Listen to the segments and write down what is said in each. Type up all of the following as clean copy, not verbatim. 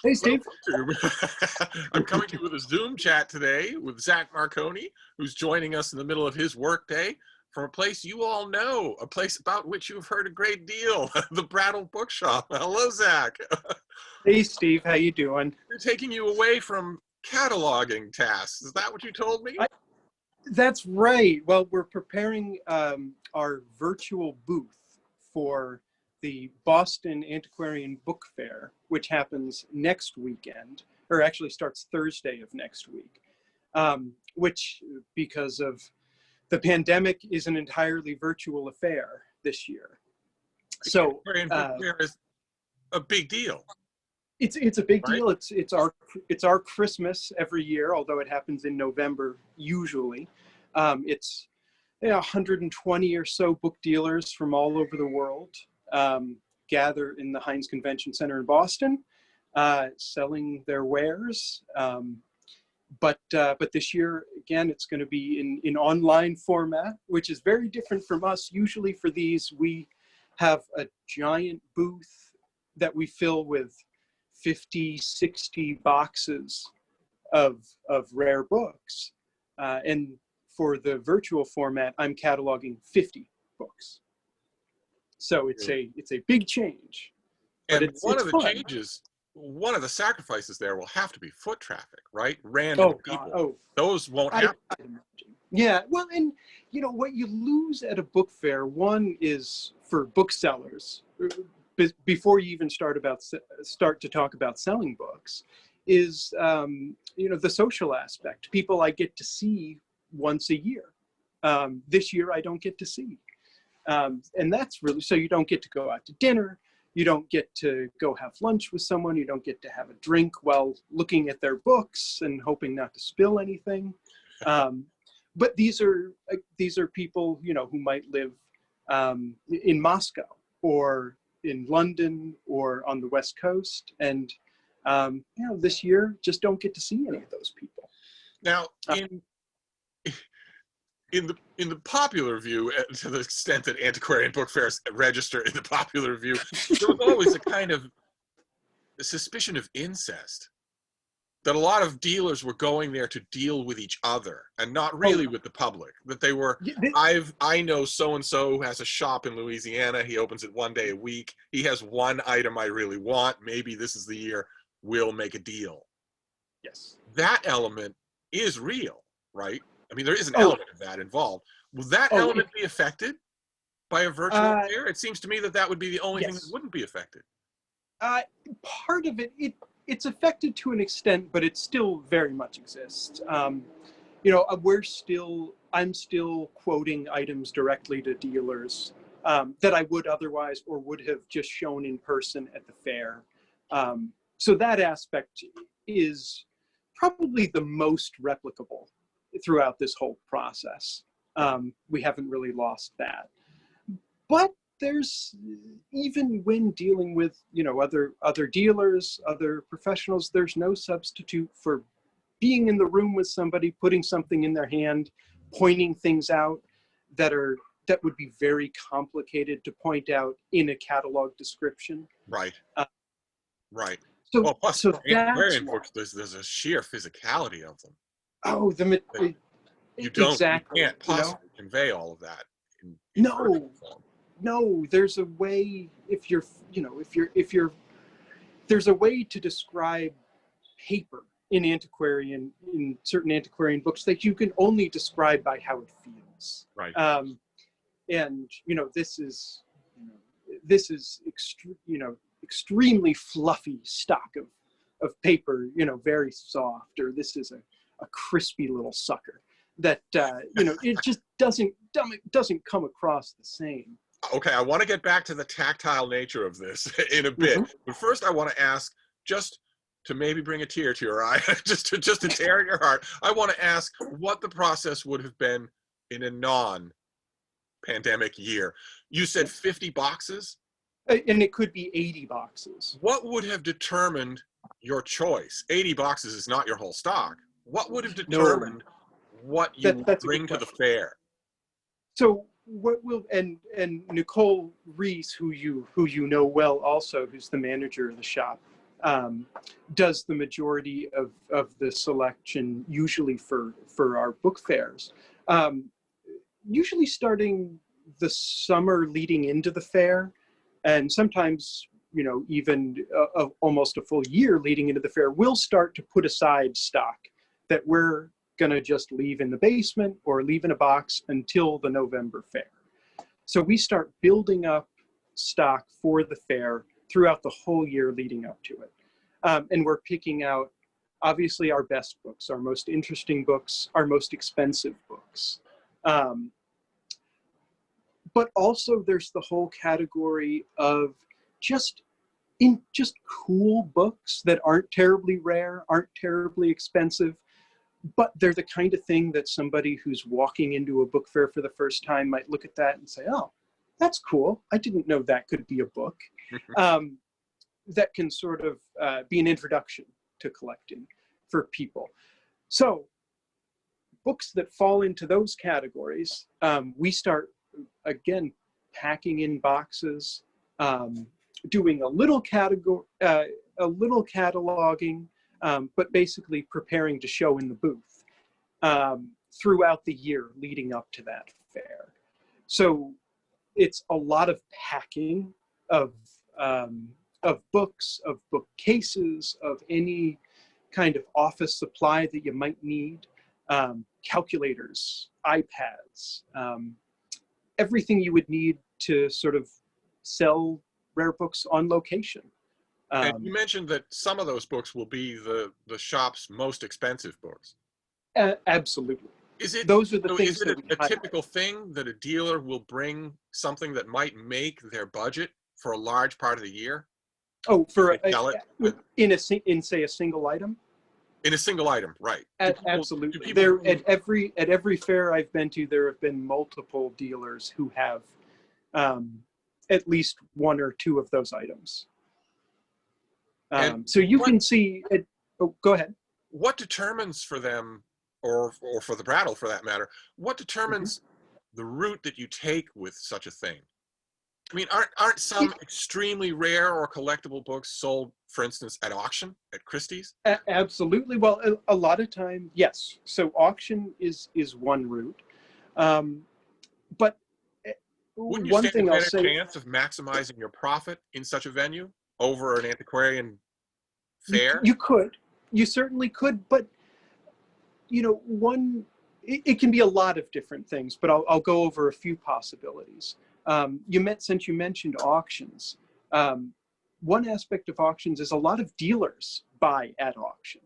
Hey, Steve. I'm coming to you with a Zoom chat today with Zach Marconi, who's joining us in the middle of his workday from a place you all know, a place about which you've heard a great deal, the Brattle Bookshop. Hello, Zach. Hey, Steve. How you doing? We're taking you away from cataloging tasks. Is that what you told me? That's right. Well, we're preparing our virtual booth for the Boston Antiquarian Book Fair, which happens next weekend, or actually starts Thursday of next week, which, because of the pandemic, is an entirely virtual affair this year. So Antiquarian Book Fair is a big deal. It's a big Right? deal. It's our Christmas every year, although it happens in November usually. It's 120 or so book dealers from all over the world gather in the Heinz Convention Center in Boston, selling their wares. But this year, again, it's going to be in online format, which is very different from us. Usually for these, we have a giant booth that we fill with 50, 60 boxes of rare books. And for the virtual format, I'm cataloging 50 books. So it's a big change. And it's one of the fun. changes, one of the sacrifices there will have to be foot traffic, right? Random people. Oh, those won't happen. Yeah, well, and what you lose at a book fair, one is for booksellers, before you even start to talk about selling books, is the social aspect. People I get to see once a year. This year I don't get to see, and that's really, so you don't get to go out to dinner, you don't get to go have lunch with someone, you don't get to have a drink while looking at their books and hoping not to spill anything. But these are people who might live in Moscow or in London or on the West Coast, and this year just don't get to see any of those people. Now, in the popular view, to the extent that antiquarian book fairs register in the popular view, there was always a kind of suspicion of incest. That a lot of dealers were going there to deal with each other and not really with the public. That they were, I know so-and-so who has a shop in Louisiana. He opens it one day a week. He has one item I really want. Maybe this is the year we'll make a deal. Yes. That element is real, right? I mean, there is an element of that involved. Will that element be affected by a virtual fair? It seems to me that would be the only thing that wouldn't be affected. Part of it's affected to an extent, but it still very much exists. I'm still quoting items directly to dealers that I would otherwise or would have just shown in person at the fair. So that aspect is probably the most replicable throughout this whole process. We haven't really lost that. But there's, even when dealing with other dealers, other professionals, there's no substitute for being in the room with somebody, putting something in their hand, pointing things out that would be very complicated to point out in a catalog description. Right. Right. So, plus antiquarian books, there's a sheer physicality of them. Oh, you can't possibly convey all of that in virtual form. No, there's a way. There's a way to describe paper in certain antiquarian books that you can only describe by how it feels. Right. And this is extremely fluffy stock of paper. Very soft, or this is a crispy little sucker that it just doesn't come across the same. Okay, I want to get back to the tactile nature of this in a bit. But first I want to ask, just to maybe bring a tear to your eye, just to tear at your heart, I want to ask what the process would have been in a non-pandemic year. You said 50 boxes? And it could be 80 boxes. What would have determined your choice? 80 boxes is not your whole stock. What would have determined what you would bring to the fair? So what will, and Nicole Reese, who you know well also, who's the manager of the shop, does the majority of the selection, usually for our book fairs. Usually starting the summer leading into the fair, and sometimes, you know, even almost a full year leading into the fair, we'll start to put aside stock that we're going to just leave in the basement or leave in a box until the November fair. So we start building up stock for the fair throughout the whole year leading up to it. And we're picking out, obviously, our best books, our most interesting books, our most expensive books. But also there's the whole category of just cool books that aren't terribly rare, aren't terribly expensive, but they're the kind of thing that somebody who's walking into a book fair for the first time might look at that and say, oh, that's cool. I didn't know that could be a book. That can sort of be an introduction to collecting for people. So books that fall into those categories, we start, again, packing in boxes, doing a little cataloging, but basically preparing to show in the booth throughout the year leading up to that fair. So it's a lot of packing of books, of bookcases, of any kind of office supply that you might need, calculators, iPads, everything you would need to sort of sell rare books on location. And you mentioned that some of those books will be the shop's most expensive books. Absolutely. Those are the things. Is it a typical thing that a dealer will bring something that might make their budget for a large part of the year? Oh, in say a single item. In a single item, right? Absolutely. There at every fair I've been to, there have been multiple dealers who have at least one or two of those items. So you can see it. Oh, go ahead. What determines for them, or for the Brattle for that matter, what determines the route that you take with such a thing? I mean, aren't some extremely rare or collectible books sold, for instance, at auction, at Christie's? Absolutely. Well, a lot of time, yes. So auction is one route. But wouldn't you stand a better chance of maximizing your profit in such a venue over an antiquarian fair? You could. You certainly could. But, you know, it can be a lot of different things, but I'll go over a few possibilities. Since you mentioned auctions, one aspect of auctions is a lot of dealers buy at auction.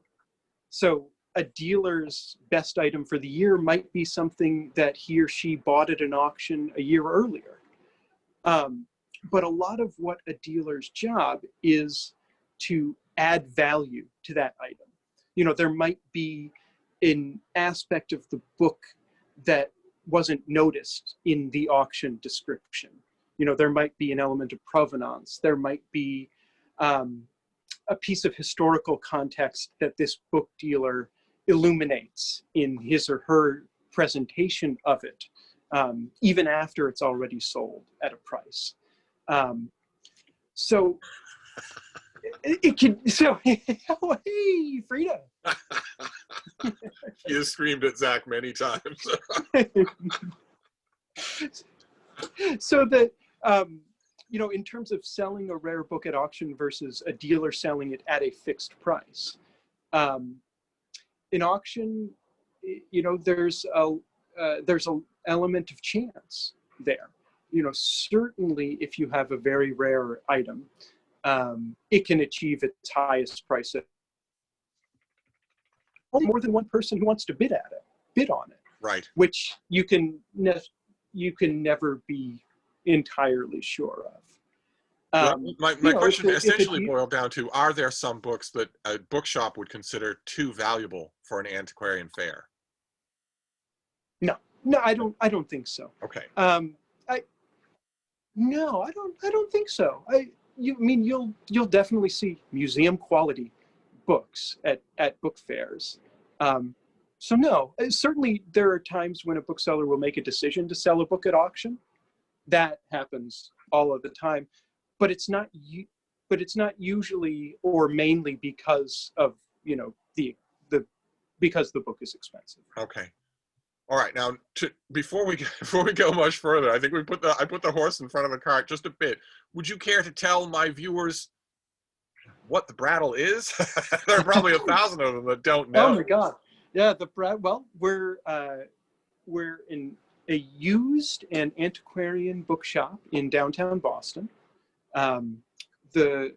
So a dealer's best item for the year might be something that he or she bought at an auction a year earlier. But a lot of what a dealer's job is to add value to that item. You know, there might be an aspect of the book that wasn't noticed in the auction description. You know, there might be an element of provenance. There might be a piece of historical context that this book dealer illuminates in his or her presentation of it, even after it's already sold at a price. So it can, so, oh, hey, Frida. You screamed at Zach many times. So that, you know, in terms of selling a rare book at auction versus a dealer selling it at a fixed price, in auction, you know, there's an element of chance there. You know, certainly if you have a very rare item, it can achieve its highest price at more than one person who wants to bid on it. Right. Which you can never be entirely sure of. Well, my question essentially boiled down to: are there some books that a bookshop would consider too valuable for an antiquarian fair? No, I don't think so. Okay. I don't think so. You'll definitely see museum quality books at book fairs. So no, certainly there are times when a bookseller will make a decision to sell a book at auction. That happens all of the time, but it's not but it's not usually or mainly because of, you know, the because the book is expensive. Okay. All right. Now, before we go much further, I think I put the horse in front of the cart just a bit. Would you care to tell my viewers what the Brattle is? There are probably 1,000 of them that don't know. Oh my God. Yeah, well, we're in a used and antiquarian bookshop in downtown Boston. The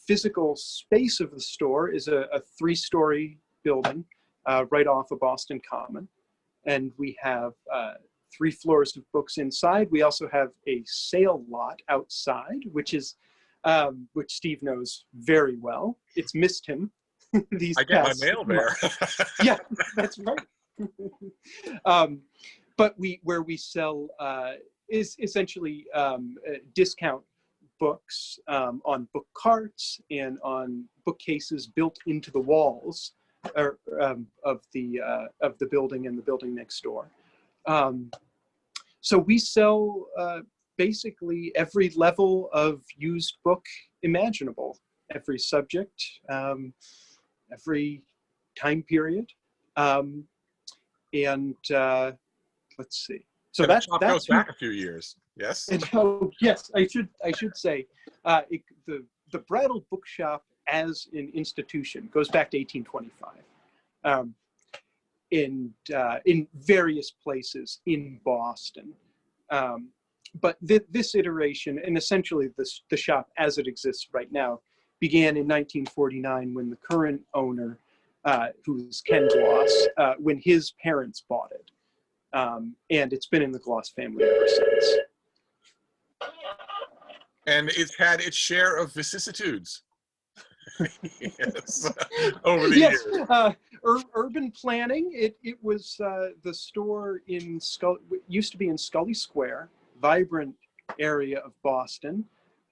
physical space of the store is a 3-story building right off of Boston Common. And we have 3 floors of books inside. We also have a sale lot outside, which Steve knows very well. It's missed him these I get my past mail there. Yeah, that's right. But where we sell is essentially discount books on book carts and on bookcases built into the walls of the building and the building next door. So we sell basically every level of used book imaginable, every subject, every time period, and let's see. So and that's goes back a few years. Yes. And, oh yes, I should say the Brattle Bookshop as an institution goes back to 1825, in various places in Boston. But this iteration, and essentially the shop as it exists right now, began in 1949 when the current owner, who's Ken Gloss, when his parents bought it. And it's been in the Gloss family ever since. And it's had its share of vicissitudes. Yes, over the Yes, years. Urban planning. It was the store used to be in Scully Square, vibrant area of Boston,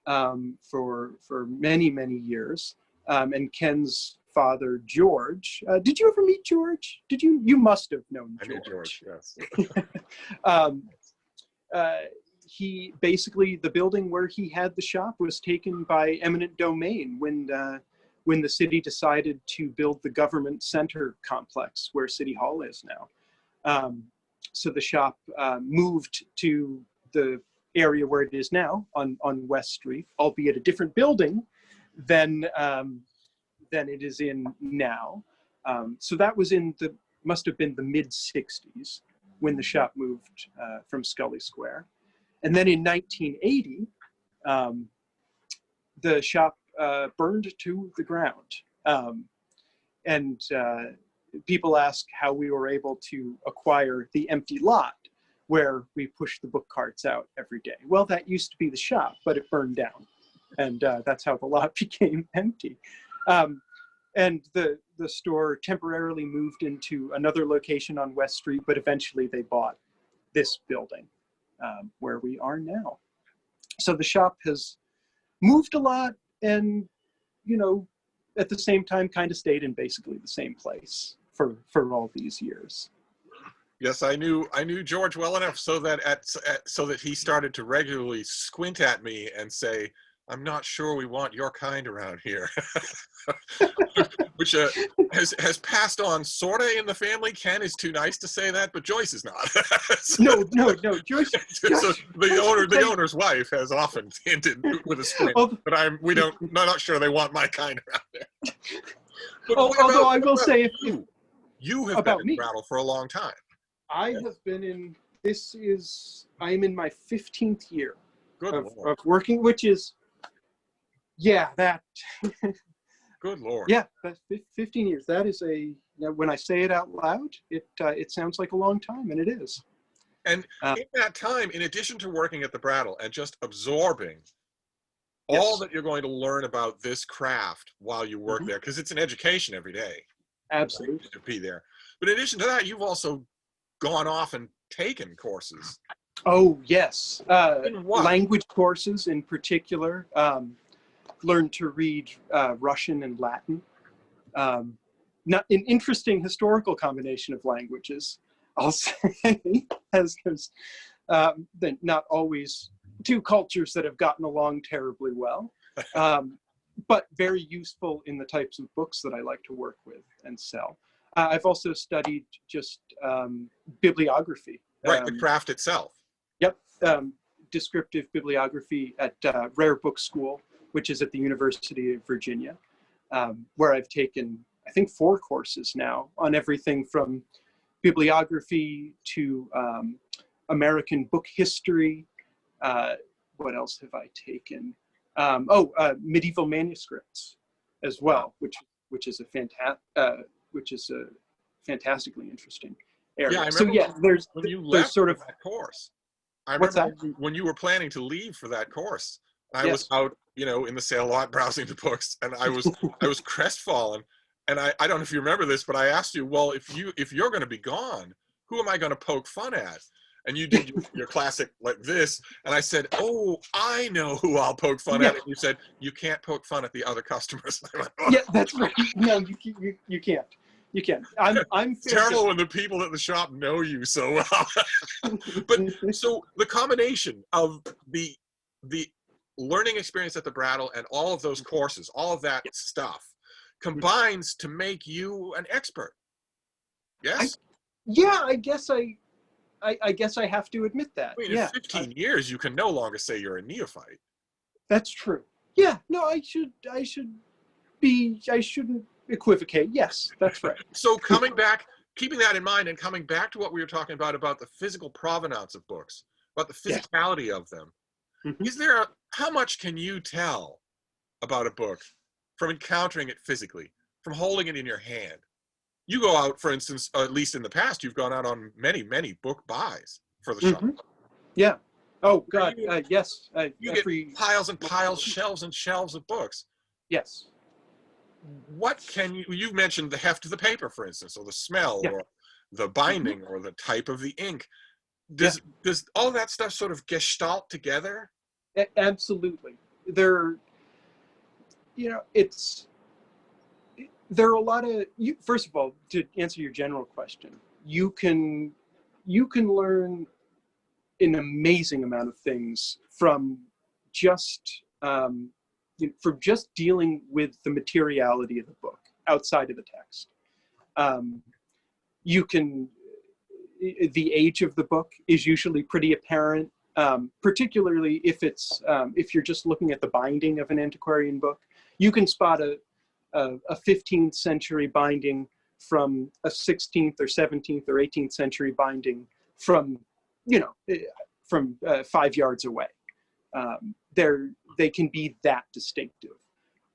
for many years. And Ken's father, George. Did you ever meet George? Did you? You must have known George. I knew George. Yes. He basically, the building where he had the shop was taken by eminent domain when the city decided to build the government center complex where City Hall is now. So the shop moved to the area where it is now on West Street, albeit a different building than it is in now. So that was must have been the mid-60s when the shop moved from Scully Square. And then in 1980, the shop burned to the ground. And people ask how we were able to acquire the empty lot where we push the book carts out every day. Well, that used to be the shop, but it burned down. And that's how the lot became empty. And the store temporarily moved into another location on West Street, but eventually they bought this building where we are now. So the shop has moved a lot and, you know, at the same time kind of stayed in basically the same place for all these years. Yes, I knew George well enough so that so that he started to regularly squint at me and say, "I'm not sure we want your kind around here," which has passed on sort of in the family. Ken is too nice to say that, but Joyce is not. No, Joyce. So the owner's wife has often hinted with a squint, but we're not sure they want my kind around there. Although I will say, if you have been in Brattle for a long time. I have been in. I'm in my 15th year of working, which is. Yeah, that. Good Lord. Yeah, that's 15 years. That is when I say it out loud, it sounds like a long time, and it is. And in that time, in addition to working at the Brattle and just absorbing all that you're going to learn about this craft while you work there, because it's an education every day. Absolutely. To be there. But in addition to that, you've also gone off and taken courses. Oh, yes. In what? Language courses in particular. Learned to read Russian and Latin. Not an interesting historical combination of languages, I'll say, as there's not always two cultures that have gotten along terribly well. but very useful in the types of books that I like to work with and sell. I've also studied just bibliography. Right, the craft itself. Yep, descriptive bibliography at Rare Book School, which is at the University of Virginia, where I've taken, I think, 4 courses now on everything from bibliography to American book history. What else have I taken? Medieval manuscripts as well, which is a fantastically interesting area. Yeah, I So remember yeah, there's you left sort of that course. I what's remember that? when you were planning to leave for that course. I was Yes. out, in the sale lot browsing the books, and I was crestfallen. And I don't know if you remember this, but I asked you, well, if you're going to be gone, who am I going to poke fun at? And you did your classic like this, and I said, oh, I know who I'll poke fun Yeah. at. And you said, you can't poke fun at the other customers. I went, Yeah, that's right. No, you can't. You can't. I'm it's terrible when the people at the shop know you so well. But so the combination of the learning experience at the Brattle and all of those courses, all of that stuff combines to make you an expert. Yes? I guess I have to admit that. I mean, in Yeah, 15 years, you can no longer say you're a neophyte. that's true. Yeah, no, I shouldn't equivocate. Yes, that's right. So coming back, keeping that in mind and coming back to what we were talking about the physical provenance of books, about the physicality of them, how much can you tell about a book from encountering it physically, from holding it in your hand? You go out, for instance, at least in the past, you've gone out on many, many book buys for the shop. Yeah. Oh, God. Yes. You get piles and piles, shelves and shelves of books. Yes. What can you mentioned the heft of the paper, for instance, or the smell, or the binding, or the type of the ink. Does all that stuff sort of gestalt together? Absolutely. There are a lot of, first of all, to answer your general question, you can learn an amazing amount of things from just dealing with the materiality of the book outside of the text. The age of the book is usually pretty apparent, particularly if you're just looking at the binding of an antiquarian book. You can spot a 15th century binding from a 16th or 17th or 18th century binding from 5 yards away. They can be that distinctive,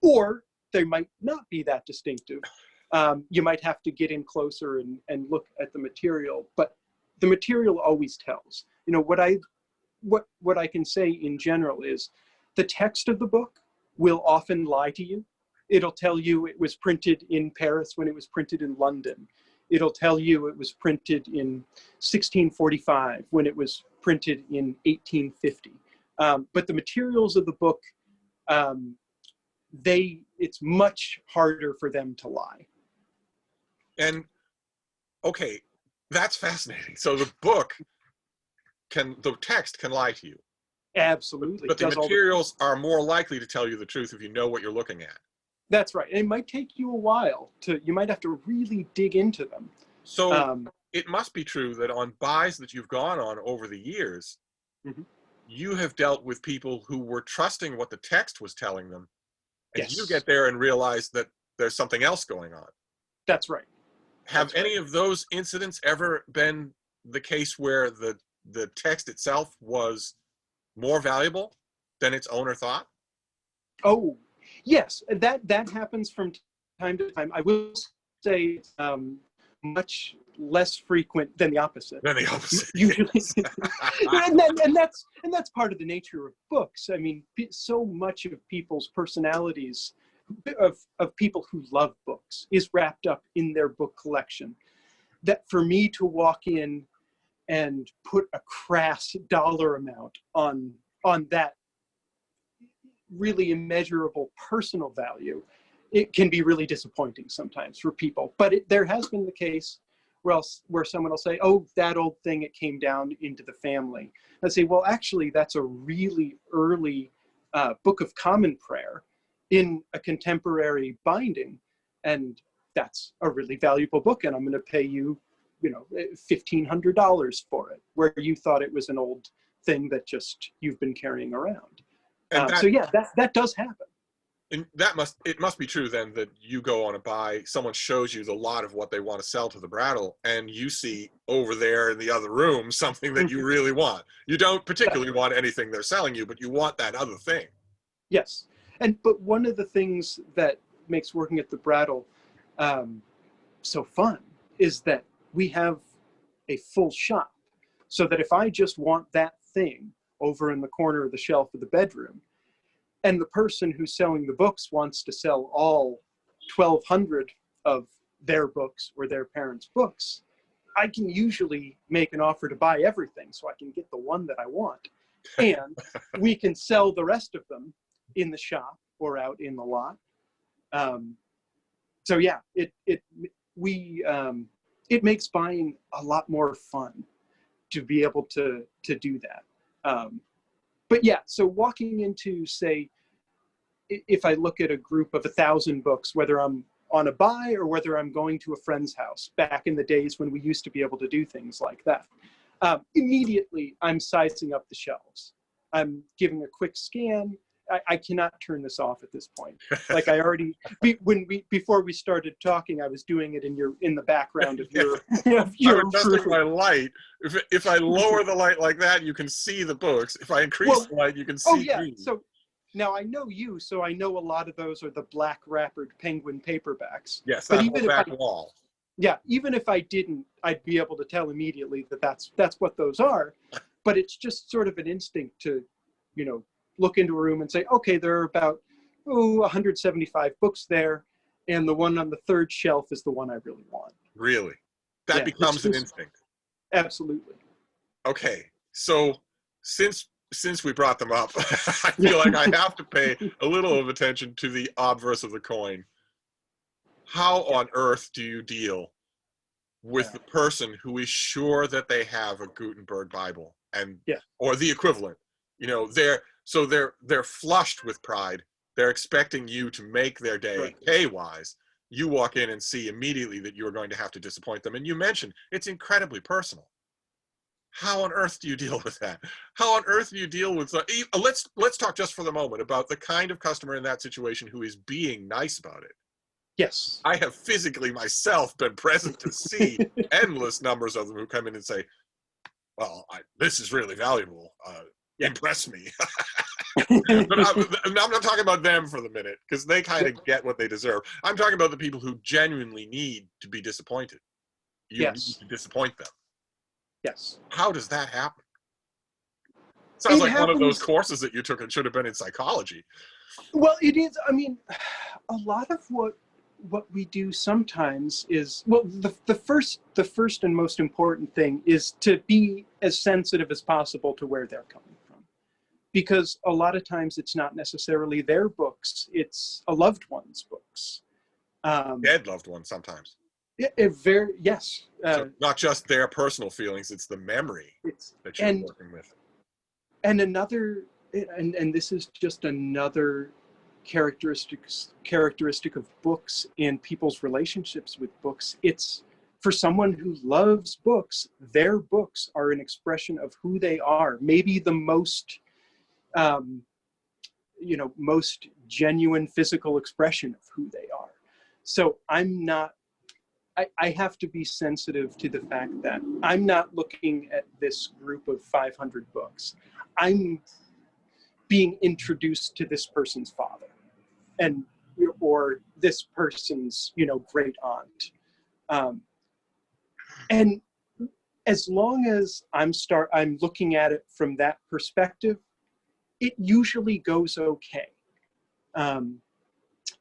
or they might not be that distinctive. You might have to get in closer and look at the material, but the material always tells. What I can say in general is the text of the book will often lie to you. It'll tell you it was printed in Paris when it was printed in London. It'll tell you it was printed in 1645 when it was printed in 1850. But the materials of the book, it's much harder for them to lie. And okay, that's fascinating. So the text can lie to you. Absolutely. But the materials are more likely to tell you the truth if you know what you're looking at. That's right. And it might take you a while you might have to really dig into them. So it must be true that on buys that you've gone on over the years, you have dealt with people who were trusting what the text was telling them. And you get there and realize that there's something else going on. That's right. Have any of those incidents ever been the case where the text itself was more valuable than its owner thought? Oh, yes, that happens from time to time. I will say much less frequent than the opposite. Usually, and that's part of the nature of books. I mean, so much of people's personalities, of people who love books, is wrapped up in their book collection. That for me to walk in and put a crass dollar amount on that really immeasurable personal value, it can be really disappointing sometimes for people. But there has been the case where someone will say, oh, that old thing, it came down into the family. I say, well, actually, that's a really early Book of Common Prayer. in a contemporary binding, and that's a really valuable book, and I'm going to pay you, you know, $1,500 for it, where you thought it was an old thing that just you've been carrying around. And So yeah, that does happen. and it must be true then that you go on a buy, someone shows you the lot of what they want to sell to the Brattle, and you see over there in the other room something that you really want. You don't particularly want anything they're selling you, but you want that other thing. Yes, but one of the things that makes working at the Brattle so fun is that we have a full shop, so that if I just want that thing over in the corner of the shelf of the bedroom, and the person who's selling the books wants to sell all 1,200 of their books or their parents' books, I can usually make an offer to buy everything so I can get the one that I want. And we can sell the rest of them in the shop or out in the lot. So yeah, it makes buying a lot more fun to be able to do that. But yeah, so walking into, say, if I look at a group of 1,000 books, whether I'm on a buy or whether I'm going to a friend's house, back in the days when we used to be able to do things like that, immediately I'm sizing up the shelves. I'm giving a quick scan. I cannot turn this off at this point. Like I already, before we started talking, I was doing it in the background of your. I'm adjusting my light. If I lower the light like that, you can see the books. If I increase the light, you can see me. So now I know you, so I know a lot of those are the black wrappered Penguin paperbacks. Yes, but that even whole back wall. Yeah, even if I didn't, I'd be able to tell immediately that that's what those are. But it's just sort of an instinct to, you know, look into a room and say, okay, there are about 175 books there, and the one on the third shelf is the one I really want. Really? That becomes an instinct. Absolutely. Okay, so since we brought them up, I feel like I have to pay a little of attention to the obverse of the coin. How on earth do you deal with the person who is sure that they have a Gutenberg Bible or the equivalent? You know, they're flushed with pride. They're expecting you to make their day pay-wise. You walk in and see immediately that you're going to have to disappoint them. And you mentioned it's incredibly personal. How on earth do you deal with that? How on earth do you deal with let's talk just for the moment about the kind of customer in that situation who is being nice about it. Yes. I have physically myself been present to see endless numbers of them who come in and say, well, this is really valuable. Impress me. But I'm not talking about them for the minute, because they kind of get what they deserve. I'm talking about the people who genuinely need to be disappointed. You need to disappoint them. Yes. How does that happen? Sounds like one of those courses that you took and should have been in psychology. Well, it is. I mean, a lot of what we do sometimes is, well, the first and most important thing is to be as sensitive as possible to where they're coming from, because a lot of times it's not necessarily their books, it's a loved one's books. Dead loved ones sometimes. Yes. So not just their personal feelings, it's the memory that you're working with. And this is just another characteristic of books and people's relationships with books. It's, for someone who loves books, their books are an expression of who they are. Maybe the most, most genuine physical expression of who they are. So I have to be sensitive to the fact that I'm not looking at this group of 500 books. I'm being introduced to this person's father, or this person's, great aunt. And as long as I'm looking at it from that perspective, it usually goes okay.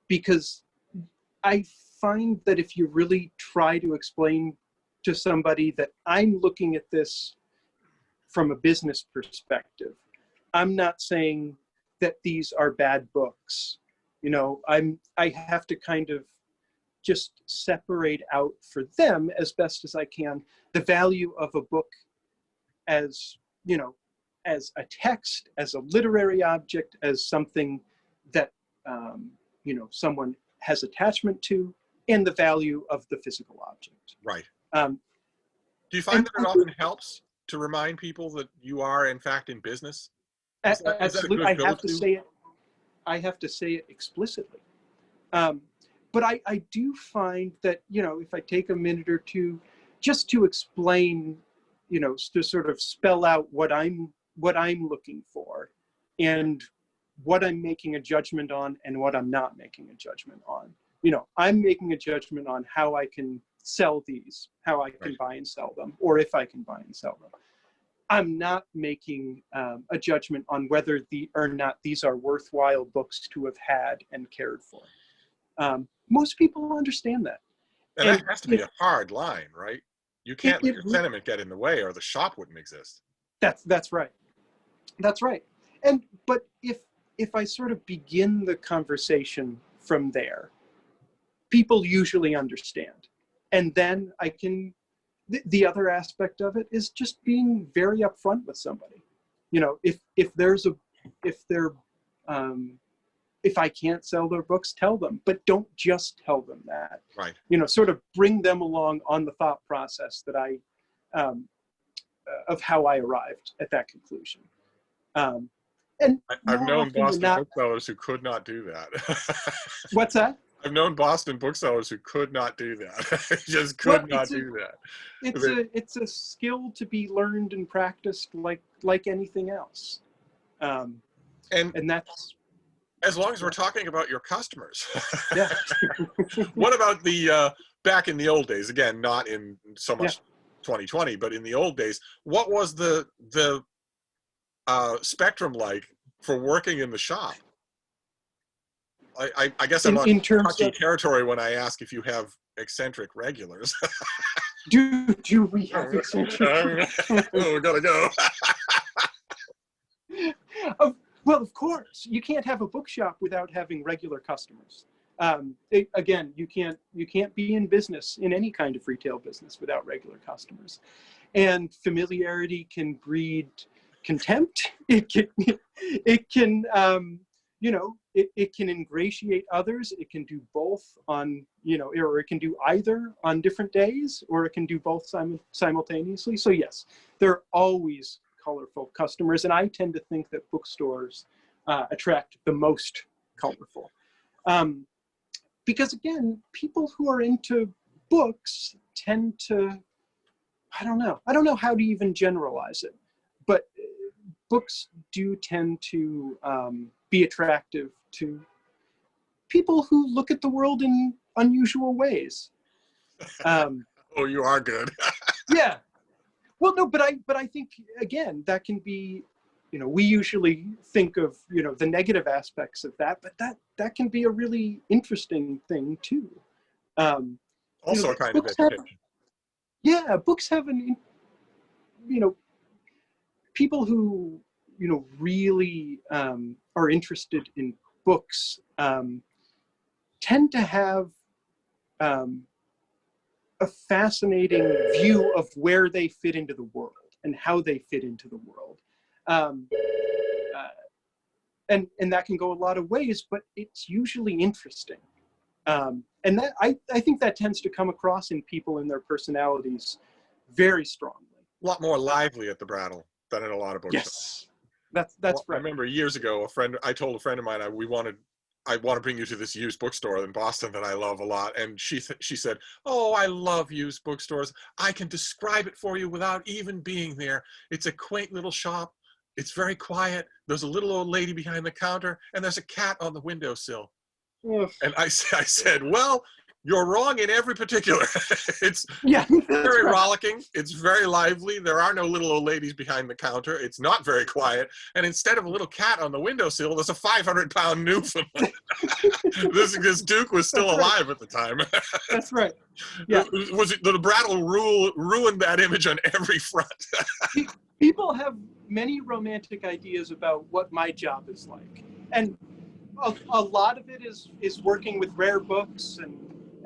Because I find that if you really try to explain to somebody that I'm looking at this from a business perspective, I'm not saying that these are bad books. I have to kind of just separate out for them as best as I can the value of a book as, as a text, as a literary object, as something that someone has attachment to, and the value of the physical object. Right. Um, Do you find that it often helps to remind people that you are, in fact, in business? Is that a Absolutely, good go-to? I have to say it explicitly. But I do find that, if I take a minute or two just to explain, to sort of spell out what I'm looking for, and what I'm making a judgment on and what I'm not making a judgment on. I'm making a judgment on how I can sell these, how I can buy and sell them, or if I can buy and sell them. I'm not making a judgment on whether or not these are worthwhile books to have had and cared for. Most people understand that. And that has to be a hard line, right? You can't let your sentiment get in the way, or the shop wouldn't exist. That's right. That's right. But if I sort of begin the conversation from there, people usually understand. And then I can, the other aspect of it is just being very upfront with somebody. If I can't sell their books, tell them, but don't just tell them that. Right. Sort of bring them along on the thought process that of how I arrived at that conclusion. And I've known Boston booksellers who could not do that. What's that? I've known Boston booksellers who could not do that. Just could not do that. It's a skill to be learned and practiced like anything else. And that's, as long as we're talking about your customers. Yeah. What about the back in the old days? Again, not in so much 2020, but in the old days, what was the spectrum like for working in the shop? I guess I'm on touchy territory when I ask if you have eccentric regulars. Do we have eccentric? Oh, we gotta go. Well, of course, you can't have a bookshop without having regular customers. Again, you can't be in business, in any kind of retail business, without regular customers. And familiarity can breed contempt. It can it can ingratiate others. It can do both on, or it can do either on different days, or it can do both simultaneously. So yes, there are always colorful customers, and I tend to think that bookstores attract the most colorful. Because again, people who are into books tend to, I don't know how to even generalize it, but books do tend to be attractive to people who look at the world in unusual ways. Oh, you are good. Yeah. Well, no, but I think, again, that can be, we usually think of, the negative aspects of that, but that can be a really interesting thing too. Also kind of education. Books have people who, really are interested in books tend to have a fascinating view of where they fit into the world and how they fit into the world. And that can go a lot of ways, but it's usually interesting. And that I think that tends to come across in people and their personalities very strongly. A lot more lively at the Brattle than in a lot of books. Yes, that's right. I remember years ago, I told a friend of mine, I want to bring you to this used bookstore in Boston that I love a lot. And she said, "Oh, I love used bookstores. I can describe it for you without even being there. It's a quaint little shop. It's very quiet. There's a little old lady behind the counter, and there's a cat on the windowsill." Ugh. And I said, well, you're wrong in every particular. It's very rollicking. It's very lively. There are no little old ladies behind the counter. It's not very quiet. And instead of a little cat on the windowsill, there's a 500-pound Newfoundland. This Duke was still alive at the time. That's right. Yeah. The Brattle ruined that image on every front. People have many romantic ideas about what my job is like. And a lot of it is working with rare books,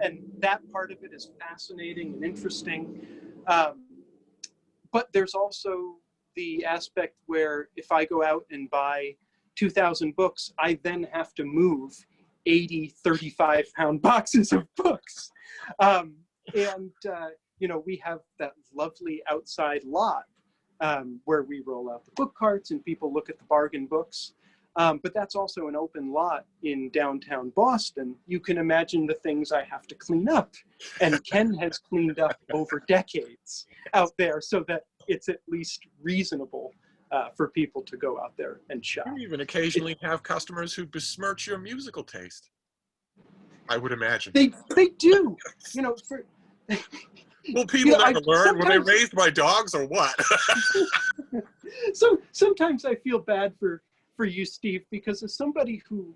and that part of it is fascinating and interesting. But there's also the aspect where if I go out and buy 2,000 books, I then have to move 80 35-pound boxes of books. And we have that lovely outside lot where we roll out the book carts and people look at the bargain books. But that's also an open lot in downtown Boston. You can imagine the things I have to clean up. And Ken has cleaned up over decades out there so that it's at least reasonable for people to go out there and shop. You even occasionally have customers who besmirch your musical taste, I would imagine. They do. Well, people never learn. Were they raised by dogs or what? So sometimes I feel bad for you, Steve, because as somebody who,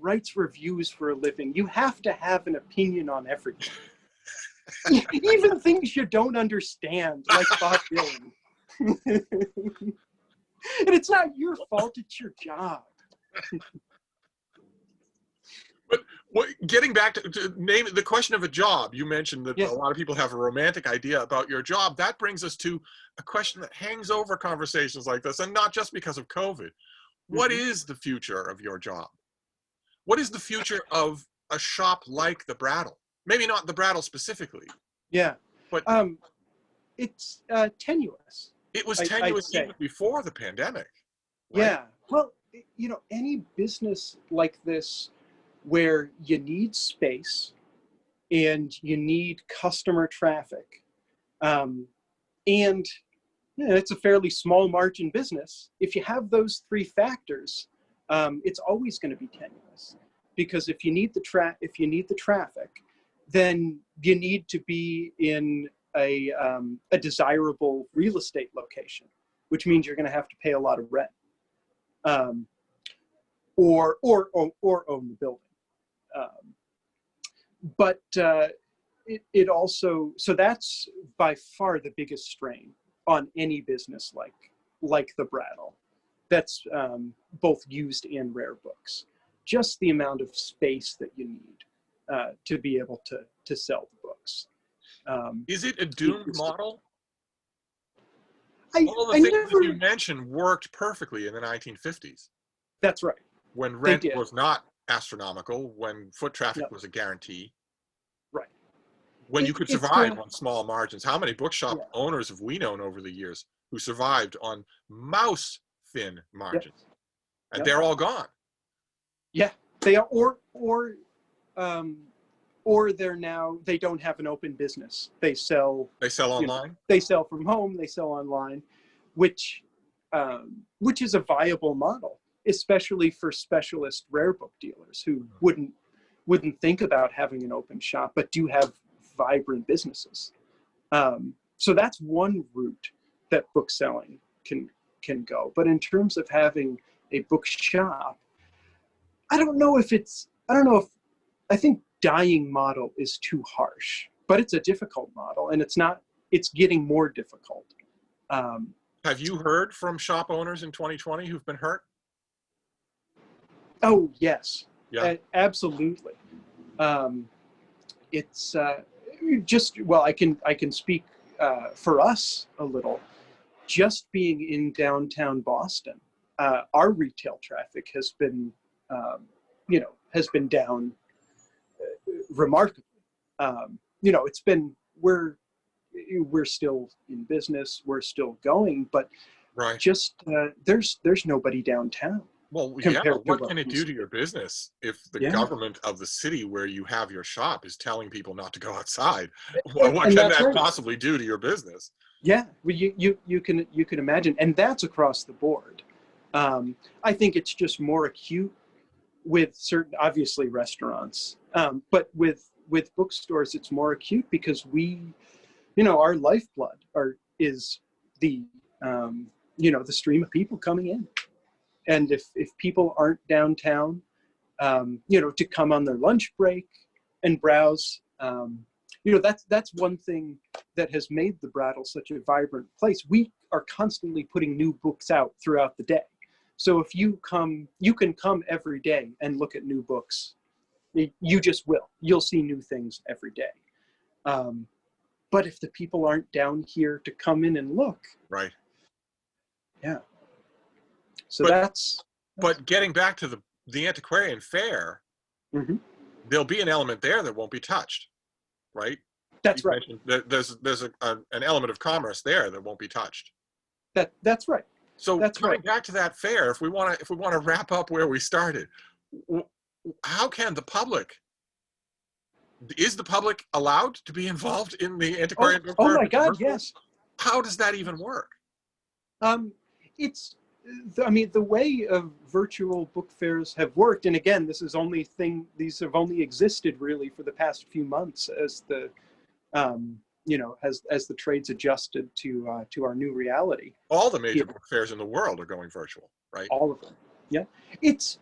writes reviews for a living, you have to have an opinion on everything. Even things you don't understand, like Bob Dylan. And it's not your fault, it's your job. But getting back to name the question of a job, you mentioned that a lot of people have a romantic idea about your job. That brings us to a question that hangs over conversations like this, and not just because of COVID. What is the future of your job? What is the future of a shop like the Brattle? Maybe not the Brattle specifically. Yeah, but it's tenuous. It was tenuous even before the pandemic. Right? Yeah, well, any business like this where you need space and you need customer traffic, and it's a fairly small margin business. If you have those three factors, it's always going to be tenuous, because if you need the traffic, then you need to be in a desirable real estate location, which means you're going to have to pay a lot of rent, or own the building. But it also, so that's by far the biggest strain on any business like the Brattle, that's both used and rare books. Just the amount of space that you need to be able to sell the books. Is it a doomed model? All the things that you mentioned worked perfectly in the 1950s. That's right. When rent was not astronomical, when foot traffic was a guarantee. Right. When you could survive on small margins. How many bookshop owners have we known over the years who survived on mouse-thin margins? And they're all gone. Yeah, they are, or they don't have an open business. They sell online. They sell from home. They sell online, which is a viable model, especially for specialist rare book dealers who wouldn't think about having an open shop, but do have vibrant businesses. So that's one route that book selling can go. But in terms of having a bookshop, I think dying model is too harsh, but it's a difficult model, and it's getting more difficult. Have you heard from shop owners in 2020 who've been hurt? Oh, yes. Yeah. Absolutely. It's I can speak for us a little. Just being in downtown Boston, our retail traffic has been down remarkably. We're still in business, we're still going, but there's nobody downtown. Well, what can it do to your business if the government of the city where you have your shop is telling people not to go outside? What can that possibly do to your business? Yeah, well, you can imagine, and that's across the board. I think it's just more acute with certain, obviously, restaurants, but with bookstores, it's more acute because our lifeblood is the stream of people coming in. And if people aren't downtown, to come on their lunch break and browse, that's one thing that has made the Brattle such a vibrant place. We are constantly putting new books out throughout the day. So if you can come every day and look at new books. You just will. You'll see new things every day. But if the people aren't down here to come in and look. Right. Yeah. So but getting back to the Antiquarian Fair, Hmm. there'll be an element there that won't be touched, right? That's You right. mentioned there's an element of commerce there that won't be touched. That's right. So That's coming right. back to that fair, if we want to wrap up where we started, how can the public, is the public allowed to be involved in the Oh, antiquarian book oh fair if my it's God, virtual? yes. How does that even work? Um, it's, I mean, the way of virtual book fairs have worked, and again, these have only existed really for the past few months as the, as the trades adjusted to our new reality. All the major Yeah, book fairs in the world are going virtual, right? all of them. Yeah, it's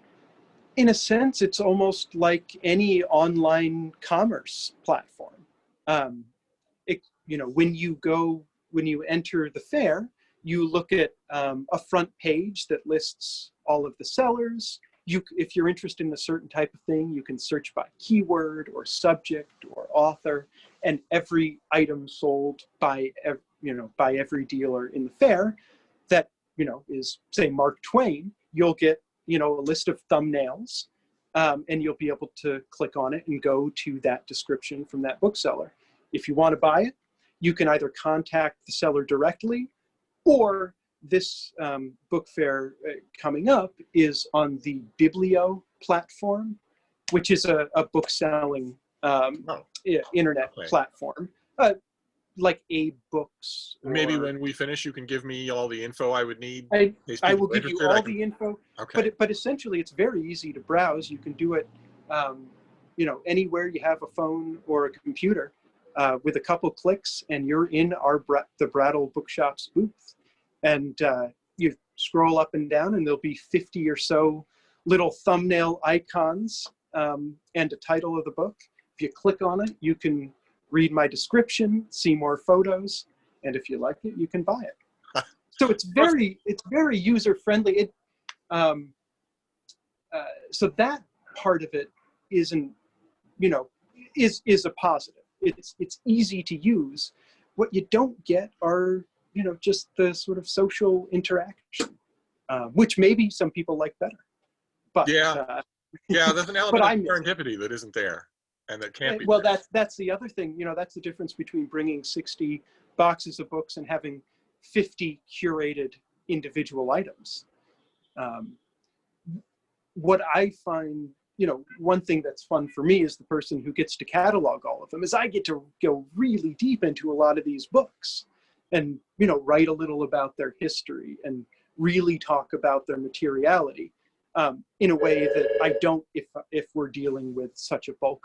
in a sense, it's almost like any online commerce platform. Um, when you enter the fair, you look at a front page that lists all of the sellers. If you're interested in a certain type of thing, you can search by keyword or subject or author, and every item sold by every dealer in the fair that is, say, Mark Twain, you'll get a list of thumbnails, and you'll be able to click on it and go to that description from that bookseller. If you want to buy it, you can either contact the seller directly, or this book fair coming up is on the Biblio platform, which is a book-selling Oh, internet okay. platform, like Abe Books. Maybe when we finish, you can give me all the info I would need. I will give you all the info, Okay. but essentially it's very easy to browse. You can do it, anywhere you have a phone or a computer, with a couple clicks, and you're in the Brattle Bookshop's booth. And you scroll up and down, and there'll be 50 or so little thumbnail icons, and a title of the book. If you click on it, you can read my description, see more photos, and if you like it, you can buy it. So it's very user friendly. So that part of it isn't, is a positive. It's easy to use. What you don't get are just the sort of social interaction, which maybe some people like better. But Yeah, there's an but element of I miss it. serendipity that isn't there and that can't be Well, there. that's the other thing. That's the difference between bringing 60 boxes of books and having 50 curated individual items. Um, what I find, one thing that's fun for me as the person who gets to catalog all of them is I get to go really deep into a lot of these books and, write a little about their history and really talk about their materiality, in a way that I don't if we're dealing with such a bulk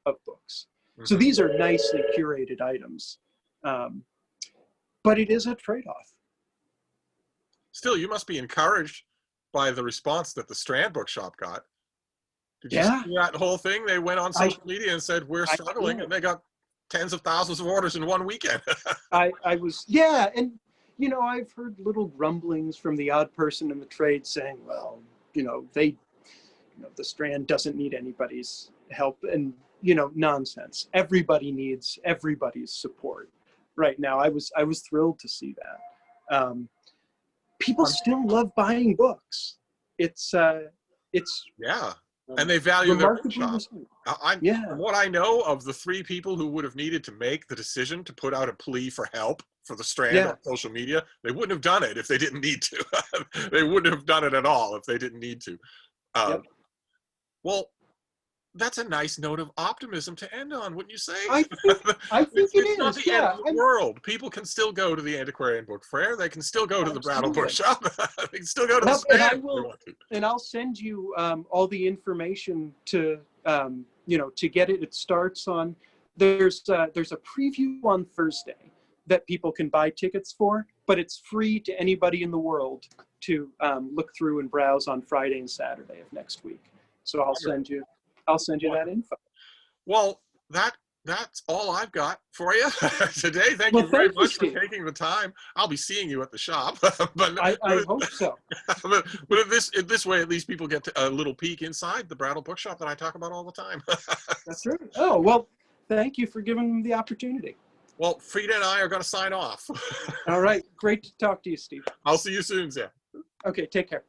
of books. So Mhm. these are nicely curated items, but it is a trade-off. Still, you must be encouraged by the response that the Strand Bookshop got. Did you Yeah, see that whole thing? They went on social media and said, we're struggling, and they got tens of thousands of orders in one weekend. I was, yeah, and I've heard little grumblings from the odd person in the trade saying, well, the Strand doesn't need anybody's help, and nonsense. Everybody needs everybody's support right now. I was thrilled to see that. People still love buying books. It's Yeah, and they value their remarkably bookshop. resilient. I'm, Yeah. From what I know of the 3 people who would have needed to make the decision to put out a plea for help for the Strand Yeah. on social media, they wouldn't have done it if they didn't need to. They wouldn't have done it at all if they didn't need to. Yep. Well, that's a nice note of optimism to end on, wouldn't you say? I think It's not the end Yeah. of the world. People can still go to the Antiquarian Book Fair. They can still go to the Brattle Bookshop. They can still go to the Strand if they want to. And I'll send you all the information to to get it. It starts on there's a preview on Thursday that people can buy tickets for, but it's free to anybody in the world to look through and browse on Friday and Saturday of next week. So I'll send you that info. Well, that's all I've got for you today. Thank you Well, very thank you, much for Steve. taking the time. I'll be seeing you at the shop, I hope so. but in this way, at least people get a little peek inside the Brattle Bookshop that I talk about all the time. That's right. Oh, well, thank you for giving me the opportunity. Well, Frida and I are going to sign off. All right. Great to talk to you, Steve. I'll see you soon, Sam. Okay, take care.